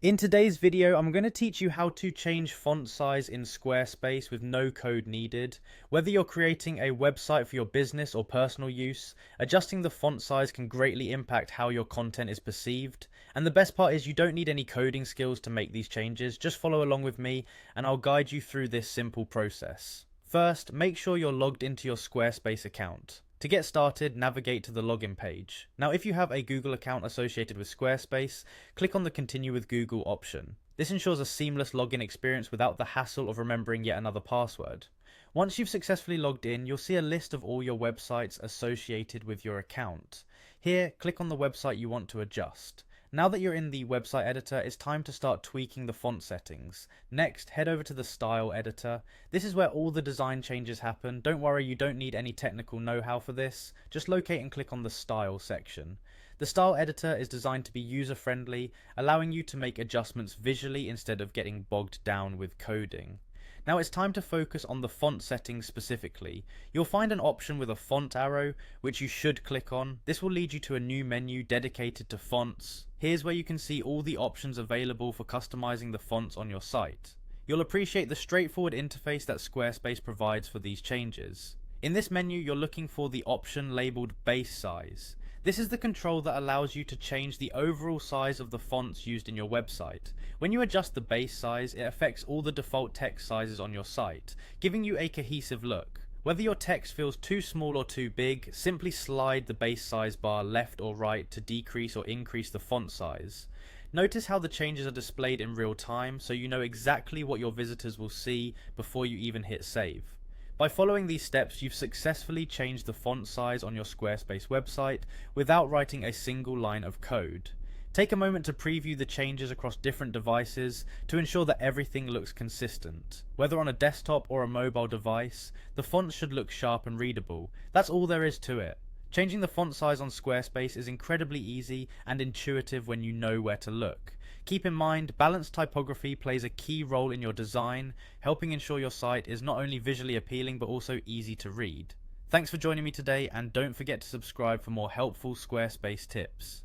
In today's video, I'm going to teach you how to change font size in Squarespace with no code needed. Whether you're creating a website for your business or personal use, adjusting the font size can greatly impact how your content is perceived. And the best part is you don't need any coding skills to make these changes. Just follow along with me and I'll guide you through this simple process. First, make sure you're logged into your Squarespace account. To get started, navigate to the login page. Now, if you have a Google account associated with Squarespace, click on the Continue with Google option. This ensures a seamless login experience without the hassle of remembering yet another password. Once you've successfully logged in, you'll see a list of all your websites associated with your account. Here, click on the website you want to adjust. Now that you're in the website editor, it's time to start tweaking the font settings. Next, head over to the style editor. This is where all the design changes happen. Don't worry, you don't need any technical know-how for this. Just locate and click on the style section. The style editor is designed to be user-friendly, allowing you to make adjustments visually instead of getting bogged down with coding. Now it's time to focus on the font settings specifically. You'll find an option with a font arrow, which you should click on. This will lead you to a new menu dedicated to fonts. Here's where you can see all the options available for customizing the fonts on your site. You'll appreciate the straightforward interface that Squarespace provides for these changes. In this menu, you're looking for the option labeled base size. This is the control that allows you to change the overall size of the fonts used in your website. When you adjust the base size, it affects all the default text sizes on your site, giving you a cohesive look. Whether your text feels too small or too big, simply slide the base size bar left or right to decrease or increase the font size. Notice how the changes are displayed in real time, so you know exactly what your visitors will see before you even hit save. By following these steps, you've successfully changed the font size on your Squarespace website without writing a single line of code. Take a moment to preview the changes across different devices to ensure that everything looks consistent. Whether on a desktop or a mobile device, the font should look sharp and readable. That's all there is to it. Changing the font size on Squarespace is incredibly easy and intuitive when you know where to look. Keep in mind, balanced typography plays a key role in your design, helping ensure your site is not only visually appealing but also easy to read. Thanks for joining me today, and don't forget to subscribe for more helpful Squarespace tips.